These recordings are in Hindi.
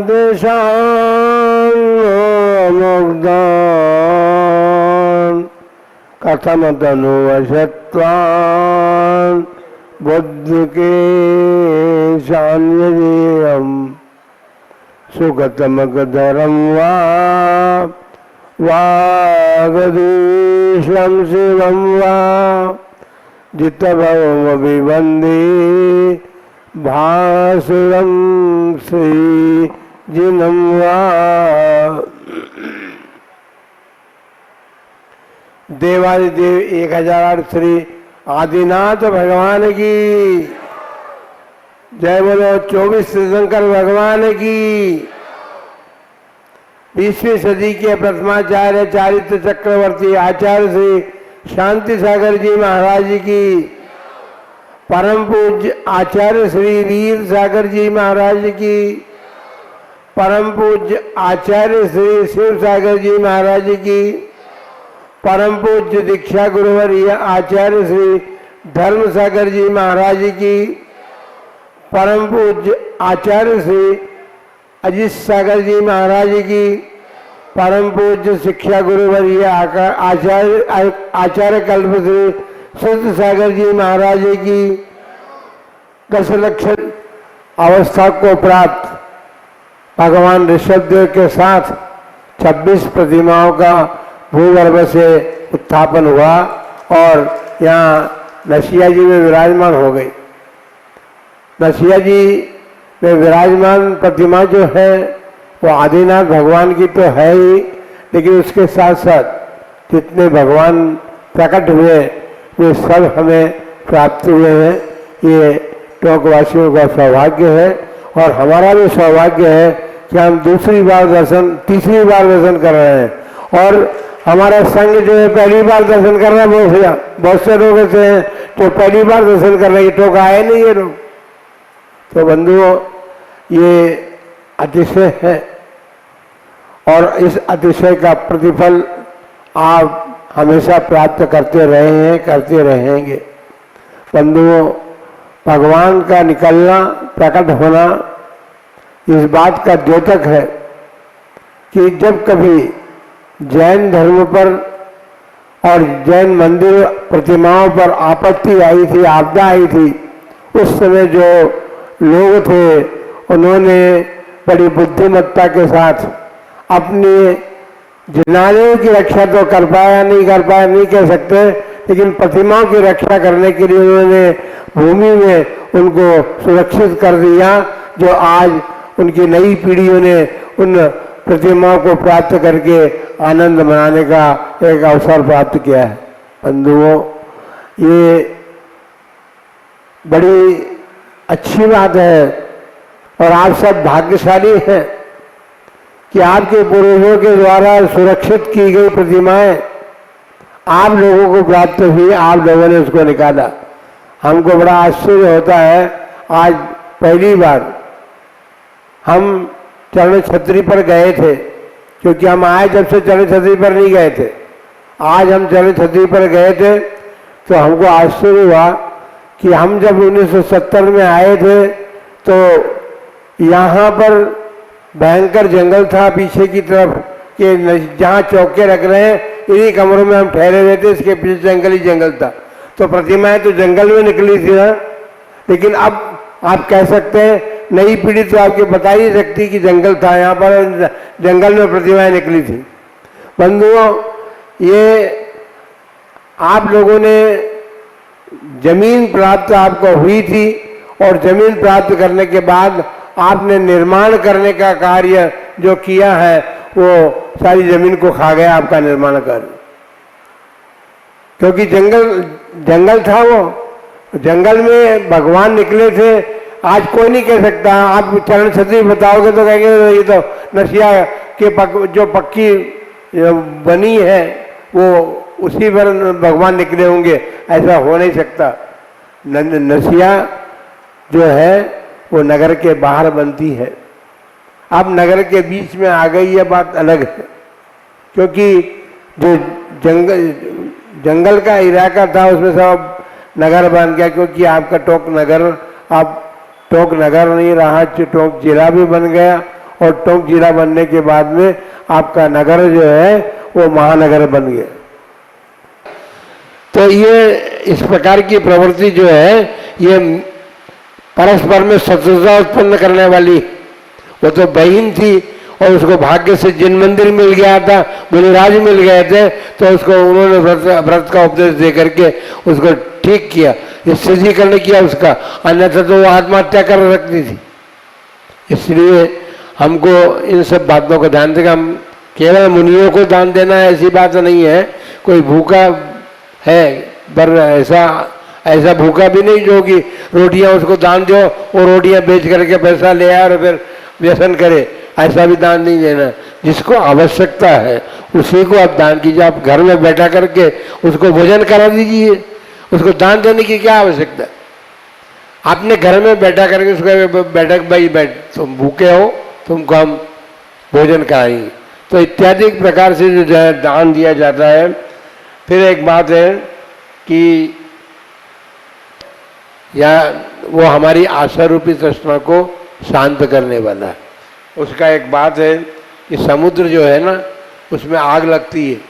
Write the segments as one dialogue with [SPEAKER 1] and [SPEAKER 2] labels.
[SPEAKER 1] तेषां मुग्धान् कथम तनुवशत्वान् बुद्धके शान्यजेयम् सुगतमगधरं वागदीशं शिवं वा जितभवमभिवन्दे भासुरं श्रीजिनं वा। देवादिदेव 1008 श्री आदिनाथ भगवान की जय बोलो। 24 शंकर भगवान की। 20वीं सदी के प्रथमाचार्य चारित्र चक्रवर्ती आचार्य श्री शांति सागर जी महाराज की, परम पूज्य आचार्य श्री वीर सागर जी महाराज की, परम पूज्य आचार्य श्री शिव सागर जी महाराज की, परम पूज्य दीक्षा गुरुवर आचार्य श्री धर्म सागर जी महाराज की, परम पूज्य आचार्य श्री अजीत सागर जी महाराज की, परम पूज्य शिक्षा गुरुवर आचार्य कल्प श्री शुद्ध सागर जी महाराज की 10 लक्षण अवस्था को प्राप्त भगवान ऋषभदेव के साथ 26 प्रतिमाओं का भूगर्भ से उत्थापन हुआ और यहाँ नसिया जी में विराजमान हो गई। नसिया जी में विराजमान प्रतिमा जो है वो आदिनाथ भगवान की तो है ही, लेकिन उसके साथ साथ जितने भगवान प्रकट हुए वे सब हमें प्राप्त हुए हैं। ये टोंकवासियों का सौभाग्य है और हमारा भी सौभाग्य है कि हम तीसरी बार दर्शन कर रहे हैं। और हमारा संघ जो है पहली बार दर्शन कर रहा है। बहुत से लोग ऐसे हैं जो पहली बार दर्शन कर रहे हैं, टोक आए नहीं ये लोग। तो बंधुओं, ये अतिशय है और इस अतिशय का प्रतिफल आप हमेशा प्राप्त करते रहे हैं, करते रहेंगे। बंधुओं, भगवान का निकलना, प्रकट होना इस बात का द्योतक है कि जब कभी जैन धर्म पर और जैन मंदिर प्रतिमाओं पर आपत्ति आई थी, आपदा आई थी, उस समय जो लोग थे उन्होंने बड़ी बुद्धिमत्ता के साथ अपनी जिनालयों की रक्षा तो कर पाया नहीं कह सकते, लेकिन प्रतिमाओं की रक्षा करने के लिए उन्होंने भूमि में उनको सुरक्षित कर दिया, जो आज उनकी नई पीढ़ियों ने उन प्रतिमाओं को प्राप्त करके आनंद मनाने का एक अवसर प्राप्त किया है। बंधुओं, ये बड़ी अच्छी बात है और आप सब भाग्यशाली हैं कि आपके पूर्वजों के द्वारा सुरक्षित की गई प्रतिमाएं आप लोगों को प्राप्त हुई, आप लोगों ने उसको निकाला। हमको बड़ा आश्चर्य होता है। आज पहली बार हम चरण छतरी पर गए थे, क्योंकि हम आए जब से चरण छतरी पर नहीं गए थे। आज हम चरण छतरी पर गए थे तो हमको आश्चर्य हुआ कि हम जब 1970 में आए थे तो यहाँ पर भयंकर जंगल था पीछे की तरफ के, जहाँ चौके रख रहे हैं इन्हीं कमरों में हम ठहरे हुए थे, इसके पीछे जंगल ही जंगल था। तो प्रतिमाएं तो जंगल में निकली थी ना, लेकिन अब आप कह सकते हैं नई पीढ़ी तो आपकी बता ही सकती कि जंगल था, यहाँ पर जंगल में प्रतिमाएं निकली थी। बंधुओं, ये आप लोगों ने जमीन प्राप्त आपको हुई थी और जमीन प्राप्त करने के बाद आपने निर्माण करने का कार्य जो किया है वो सारी जमीन को खा गया आपका निर्माण कार्य, क्योंकि जंगल था वो। जंगल में भगवान निकले थे। आज कोई नहीं कह सकता, आप चरण छतरी बताओगे तो कहेंगे ये तो नसिया के जो पक्की बनी है वो उसी पर भगवान निकले होंगे, ऐसा हो नहीं सकता। नसिया जो है वो नगर के बाहर बनती है। अब नगर के बीच में आ गई, ये बात अलग है, क्योंकि जो जंगल का इलाका था उसमें सब नगर बन गया, क्योंकि आपका टोक नगर अब टोक नगर नहीं रहा, टोक जिला भी बन गया और टोंक जिला बनने के बाद में आपका नगर जो है वो महानगर बन गया। तो ये इस प्रकार की प्रवृत्ति जो है ये परस्पर में शत्रुता उत्पन्न करने वाली, वो तो बहन थी और उसको भाग्य से जिन मंदिर मिल गया था, मुनिराज मिल गए थे, तो उसको उन्होंने व्रत का उपदेश दे करके उसको ठीक किया, स्थिरीकरण किया उसका, अन्यथा तो वो आत्महत्या कर रखती थी। इसलिए हमको इन सब बातों को ध्यान देकर, हम केवल मुनियों को दान देना है ऐसी बात नहीं है। कोई भूखा है पर ऐसा भूखा भी नहीं जो कि रोटियां उसको दान दो और रोटियां बेच करके पैसा ले आए और फिर व्यसन करे, ऐसा भी दान नहीं देना। जिसको आवश्यकता है उसी को आप दान कीजिए। आप घर में बैठा करके उसको भोजन करा दीजिए, उसको दान देने की क्या आवश्यकता है। आपने घर में बैठा करके उसको बैठक भाई बैठ, तुम भूखे हो, तुमको हम भोजन कराएंगे, तो इत्यादि प्रकार से जो है दान दिया जाता है। फिर एक बात है कि या वो हमारी आशा रूपी तृष्णा को शांत करने वाला है। उसका एक बात है कि समुद्र जो है ना उसमें आग लगती है,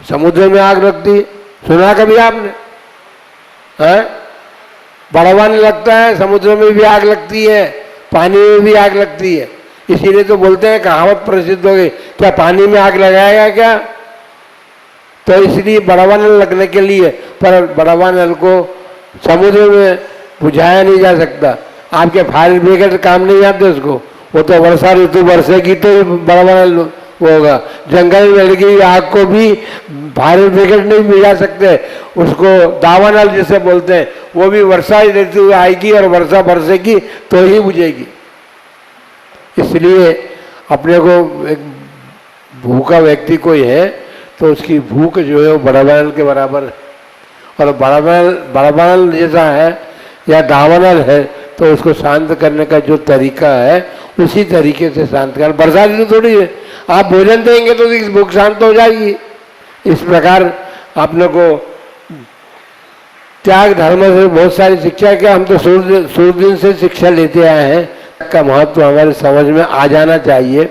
[SPEAKER 1] समुद्र में आग लगती है, सुना कभी आपने? है बड़वाने लगता है, समुद्र में भी आग लगती है, पानी में भी आग लगती है। इसीलिए तो बोलते हैं, कहावत प्रसिद्ध हो गई, क्या पानी में आग लगाएगा क्या? तो इसलिए बड़वा नल लगने के लिए, पर बड़वा नल को समुद्र में बुझाया नहीं जा सकता। आपके फायर ब्रिगेड काम नहीं आते उसको, वो तो वर्षा ऋतु बरसेगी तो बड़वा नल होगा। जंगल में लगी आग को भी फायर ब्रिगेड नहीं बुझा सकते, उसको दावा नल जिसे बोलते हैं, वो भी वर्षा ऋतु आएगी और वर्षा बरसेगी तो ही बुझेगी। इसलिए अपने को एक भूखा व्यक्ति कोई है तो उसकी भूख जो है वो बड़वानल के बराबर है, और बड़वानल जैसा है या दावानल है तो उसको शांत करने का जो तरीका है उसी तरीके से शांत करना। बरसात ऋतु थोड़ी है, आप भोजन देंगे तो भूख शांत हो जाएगी। इस प्रकार अपने को त्याग धर्म से बहुत सारी शिक्षा के, हम तो सूर्य दिन से शिक्षा लेते आए हैं, का महत्व हमारे समझ में आ जाना चाहिए,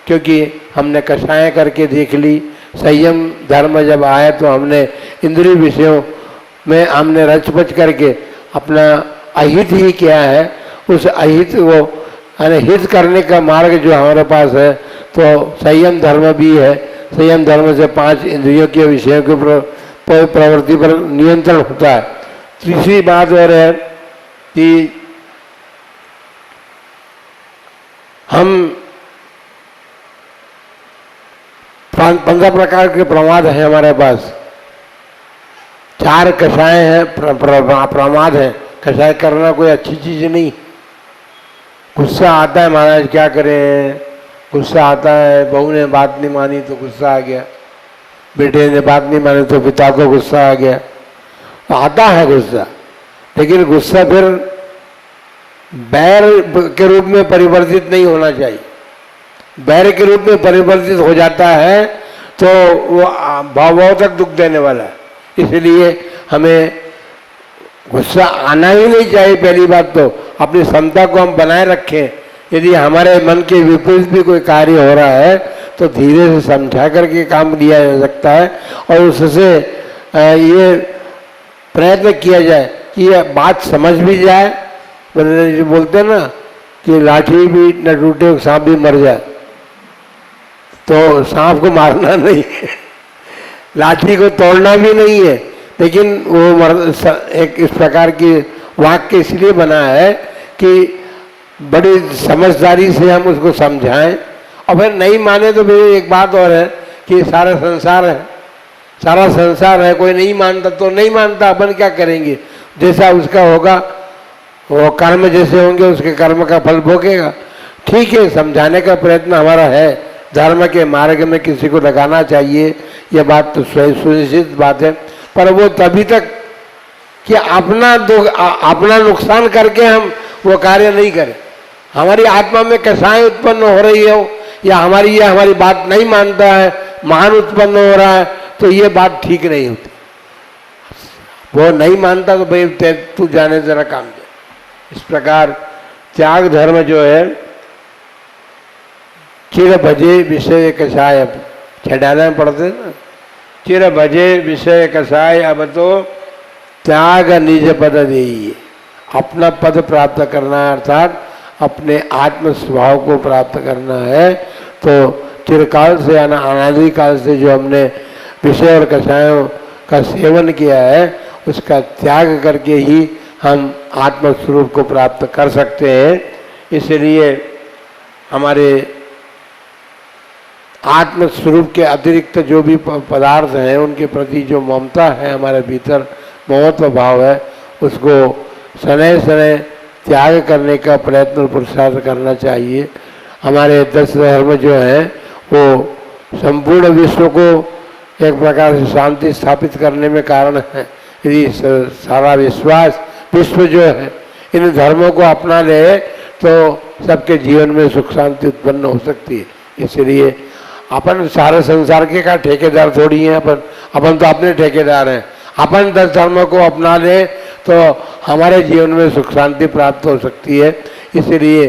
[SPEAKER 1] क्योंकि हमने कषाय करके देख ली। संयम धर्म जब आया तो हमने इंद्रिय विषयों में हमने रचपच करके अपना अहित ही किया है। उस अहित को यानी हित करने का मार्ग जो हमारे पास है तो संयम धर्म भी है। संयम धर्म से 5 इंद्रियों के विषयों के प्रवृत्ति पर नियंत्रण होता है। तीसरी बात और है कि हम 15 प्रकार के प्रमाद हैं हमारे पास। 4 कषाय हैं, प्रमाद है। कषाय करना कोई अच्छी चीज नहीं। गुस्सा आता है, महाराज क्या करें, गुस्सा आता है, बहू ने बात नहीं मानी तो गुस्सा आ गया, बेटे ने बात नहीं मानी तो पिता को गुस्सा आ गया। तो आता है गुस्सा, लेकिन गुस्सा फिर बैर के रूप में परिवर्तित नहीं होना चाहिए। बैर के रूप में परिवर्तित हो जाता है तो वो भाव तक दुख देने वाला है। इसलिए हमें गुस्सा आना ही नहीं चाहिए। पहली बात तो अपनी क्षमता को हम बनाए रखें। यदि हमारे मन के विपरीत भी कोई कार्य हो रहा है तो धीरे से समझा करके काम लिया जा सकता है, और उससे ये प्रयत्न किया जाए कि ये बात समझ भी जाए। जो बोलते हैं ना कि लाठी भी न टूटे सांप भी मर जाए, तो सांप को मारना नहीं है, लाठी को तोड़ना भी नहीं है, लेकिन वो एक इस प्रकार की वाक्य इसलिए बना है कि बड़ी समझदारी से हम उसको समझाएं। और फिर नहीं माने तो फिर एक बात और है कि सारा संसार है, सारा संसार है, कोई नहीं मानता तो नहीं मानता, अपन क्या करेंगे। जैसा उसका होगा, वो कर्म जैसे होंगे उसके कर्म का फल भोगेगा। ठीक है, समझाने का प्रयत्न हमारा है। धर्म के मार्ग में किसी को लगाना चाहिए, यह बात तो सुनिश्चित बात है, पर वो तभी तक कि अपना नुकसान करके हम वो कार्य नहीं करें। हमारी आत्मा में कषाय उत्पन्न हो रही हो या हमारी बात नहीं मानता है, मान उत्पन्न हो रहा है, तो ये बात ठीक नहीं होती। वो नहीं मानता तो भाई तू जाने जरा काम दे। इस प्रकार त्याग धर्म जो है चिर भजे विषय कषाय, छेड़ाना में पढ़ते ना, चिर भजे विषय कषाय, अब तो त्याग निज पद देई, अपना पद प्राप्त करना है, अर्थात अपने आत्म स्वभाव को प्राप्त करना है। तो चिरकाल से अनादि काल से जो हमने विषय और कषायों का सेवन किया है उसका त्याग करके ही हम आत्म स्वरूप को प्राप्त कर सकते हैं। इसलिए हमारे आत्म स्वरूप के अतिरिक्त जो भी पदार्थ हैं उनके प्रति जो ममता है, हमारे भीतर ममत्व भाव है, उसको शनै शनै त्याग करने का प्रयत्न और पुरुषार्थ करना चाहिए। हमारे 10 धर्म जो हैं वो संपूर्ण विश्व को एक प्रकार से शांति स्थापित करने में कारण है। यदि सारा विश्व जो है इन धर्मों को अपना ले तो सबके जीवन में सुख शांति उत्पन्न हो सकती है। इसलिए अपन सारे संसार के का ठेकेदार थोड़ी हैं, अपन तो अपने ठेकेदार हैं। अपन 10 धर्मों को अपना ले तो हमारे जीवन में सुख शांति प्राप्त हो सकती है। इसलिए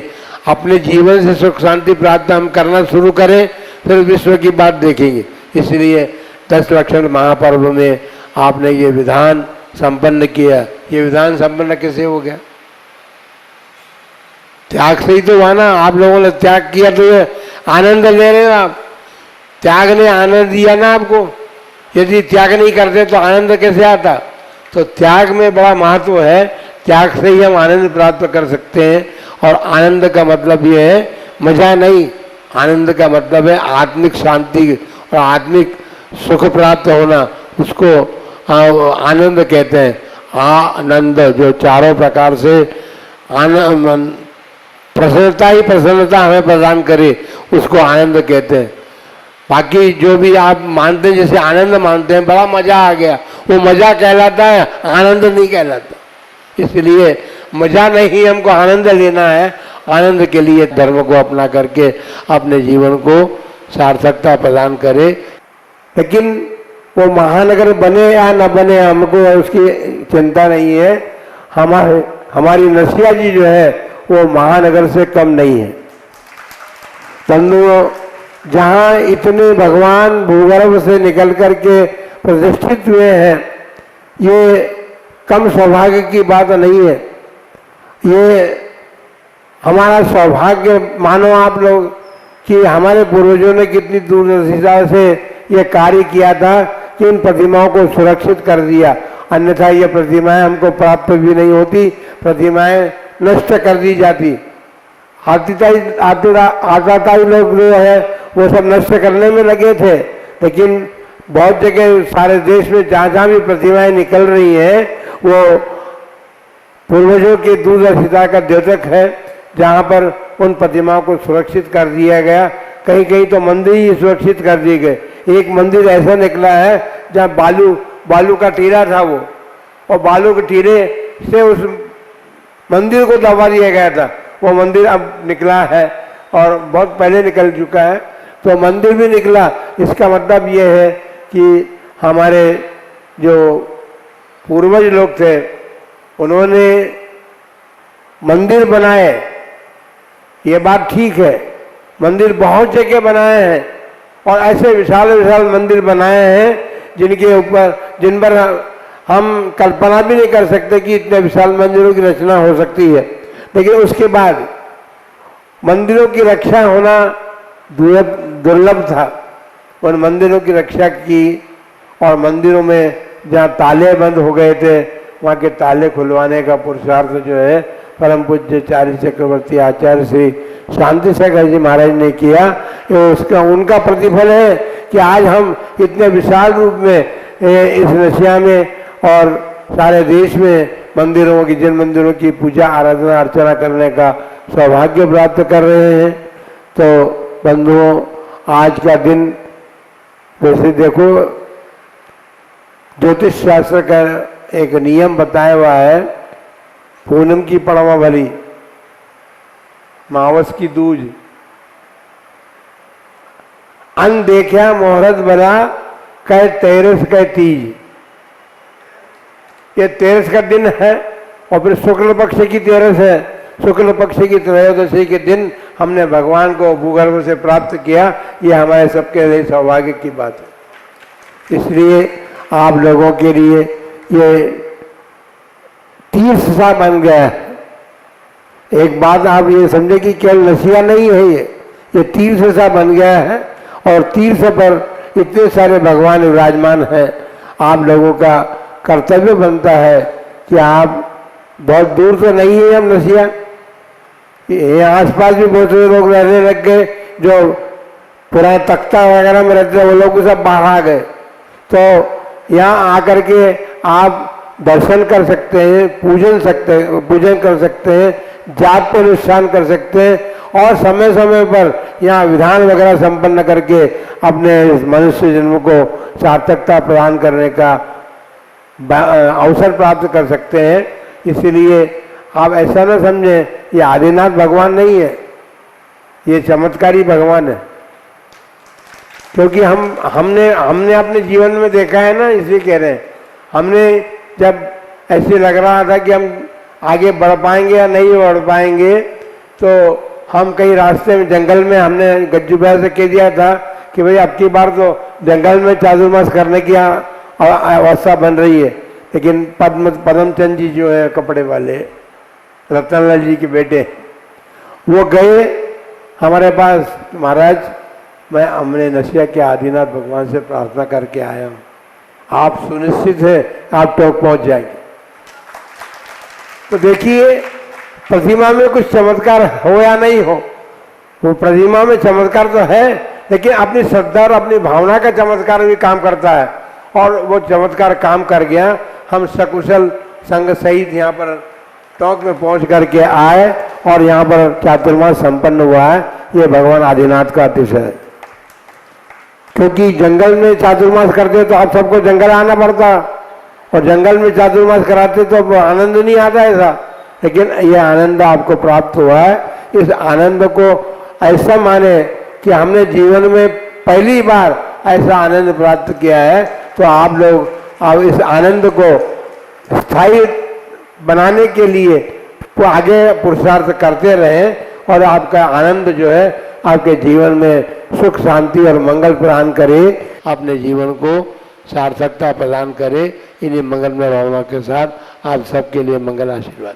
[SPEAKER 1] अपने जीवन से सुख शांति प्राप्त हम करना शुरू करें, फिर विश्व की बात देखेंगे। इसलिए 10 लक्षण महापर्व में आपने ये विधान संपन्न किया। ये विधान संपन्न कैसे हो गया? त्याग से ही तो हुआ ना। आप लोगों ने त्याग किया तो ये आनंद ले रहे हो आप। त्याग ने आनंद दिया ना आपको। यदि त्याग नहीं करते तो आनंद कैसे आता? तो त्याग में बड़ा महत्व है। त्याग से ही हम आनंद प्राप्त कर सकते हैं। और आनंद का मतलब ये है मजा नहीं, आनंद का मतलब है आत्मिक शांति और आत्मिक सुख प्राप्त होना, उसको आनंद कहते हैं। आनंद जो चारों प्रकार से आनंद, प्रसन्नता ही प्रसन्नता हमें प्रदान करे, उसको आनंद कहते हैं। बाकी जो भी आप मानते हैं, जैसे आनंद मानते हैं, बड़ा मजा आ गया, वो मजा कहलाता है, आनंद नहीं कहलाता। इसलिए मजा नहीं, हमको आनंद लेना है। आनंद के लिए धर्म को अपना करके अपने जीवन को सार्थकता प्रदान करे। लेकिन वो महानगर बने या न बने हमको उसकी चिंता नहीं है। हमारी नसिया जी जो है वो महानगर से कम नहीं है। बंधुओं, जहाँ इतने भगवान भूगर्भ से निकल करके प्रतिष्ठित हुए हैं, ये कम सौभाग्य की बात नहीं है। ये हमारा सौभाग्य मानो आप लोग कि हमारे पूर्वजों ने कितनी दूरदर्शिता से ये कार्य किया था कि इन प्रतिमाओं को सुरक्षित कर दिया। अन्यथा ये प्रतिमाएं हमको प्राप्त भी नहीं होती, प्रतिमाएं नष्ट कर दी जाती। आताताई लोग जो है वो सब नष्ट करने में लगे थे। लेकिन बहुत जगह सारे देश में जहाँ भी प्रतिमाएं निकल रही हैं वो पूर्वजों की दूरदर्शिता का द्योतक है, जहाँ पर उन प्रतिमाओं को सुरक्षित कर दिया गया। कहीं कहीं तो मंदिर ही सुरक्षित कर दिए गए। एक मंदिर ऐसा निकला है जहाँ बालू का टीला था वो, और बालू के टीले से उस मंदिर को दबा दिया गया था। वो मंदिर अब निकला है और बहुत पहले निकल चुका है, तो मंदिर भी निकला। इसका मतलब ये है कि हमारे जो पूर्वज लोग थे उन्होंने मंदिर बनाए, ये बात ठीक है। मंदिर बहुत जगह बनाए हैं और ऐसे विशाल विशाल मंदिर बनाए हैं जिन पर हम कल्पना भी नहीं कर सकते कि इतने विशाल मंदिरों की रचना हो सकती है। लेकिन उसके बाद मंदिरों की रक्षा होना दुर्लभ था। उन मंदिरों की रक्षा की और मंदिरों में जहाँ ताले बंद हो गए थे वहाँ के ताले खुलवाने का पुरुषार्थ जो है परम पूज्य चार्य चक्रवर्ती आचार्य श्री शांति शेखर जी महाराज ने किया। ये उसका उनका प्रतिफल है कि आज हम इतने विशाल रूप में इस रशिया में और सारे देश में जिन मंदिरों की पूजा आराधना अर्चना करने का सौभाग्य प्राप्त कर रहे हैं। तो बंधुओं, आज का दिन वैसे देखो ज्योतिष शास्त्र का एक नियम बताया हुआ है, पूनम की पड़वा भली, मावस की दूज, अन देखा मुहूर्त बना, कह तेरस कह तीज। ये तेरस का दिन है और फिर शुक्ल पक्ष की तेरस है। शुक्ल पक्ष की त्रयोदशी के दिन हमने भगवान को भूगर्भ से प्राप्त किया, ये हमारे सबके लिए सौभाग्य की बात है। इसलिए आप लोगों के लिए ये तीर्थ सा बन गया है। एक बात आप ये समझे कि केवल नसिया नहीं है, ये तीर्थ सा बन गया है और तीर्थ पर इतने सारे भगवान विराजमान हैं। आप लोगों का कर्तव्य बनता है कि आप, बहुत दूर तो नहीं है हम नसिया, ये आसपास भी बहुत से लोग रहने लग गए, जो पुराने तख्ता वगैरह में रहते थे वो लोग सब बाहर आ गए। तो यहाँ आकर के आप दर्शन कर सकते हैं, पूजन कर सकते हैं, जाप पर अनुष्ठान कर सकते हैं और समय समय पर यहाँ विधान वगैरह संपन्न करके अपने इस मनुष्य जन्म को सार्थकता प्रदान करने का अवसर प्राप्त कर सकते हैं। इसीलिए आप ऐसा ना समझें ये आदिनाथ भगवान नहीं है, ये चमत्कारी भगवान है। क्योंकि हमने अपने जीवन में देखा है ना, इसलिए कह रहे हैं। हमने जब ऐसे लग रहा था कि हम आगे बढ़ पाएंगे या नहीं बढ़ पाएंगे, तो हम कहीं रास्ते में जंगल में हमने गज्जू भाई से कह दिया था कि भाई अब की बार तो जंगल में चातुर्मास करने की अवस्था बन रही है। लेकिन पद्मचंद जी जो है कपड़े वाले, रतनलाल जी के बेटे, वो गए हमारे पास, महाराज हमने नसिया के आदिनाथ भगवान से प्रार्थना करके आया हूँ, आप सुनिश्चित है आप टोक पहुंच जाएंगे। तो देखिए प्रतिमा में कुछ चमत्कार हो या नहीं हो, वो प्रतिमा में चमत्कार तो है, लेकिन अपनी श्रद्धा और अपनी भावना का चमत्कार भी काम करता है। और वो चमत्कार काम कर गया। हम सकुशल संग सहित यहाँ पर टोंक में पहुँच करके आए और यहाँ पर चातुर्मास संपन्न हुआ है। ये भगवान आदिनाथ का अतिशय है। क्योंकि जंगल में चातुर्मास करते तो आप सबको जंगल आना पड़ता, और जंगल में चातुर्मास कराते तो आनंद नहीं आता ऐसा। लेकिन ये आनंद आपको प्राप्त हुआ है। इस आनंद को ऐसा माने कि हमने जीवन में पहली बार ऐसा आनंद प्राप्त किया है। तो आप लोग अब इस आनंद को स्थायी बनाने के लिए आगे पुरुषार्थ करते रहें और आपका आनंद जो है आपके जीवन में सुख शांति और मंगल प्रदान करे, अपने जीवन को सार्थकता प्रदान करे। इन्हीं मंगलमय भावना के साथ आप सबके लिए मंगल आशीर्वाद।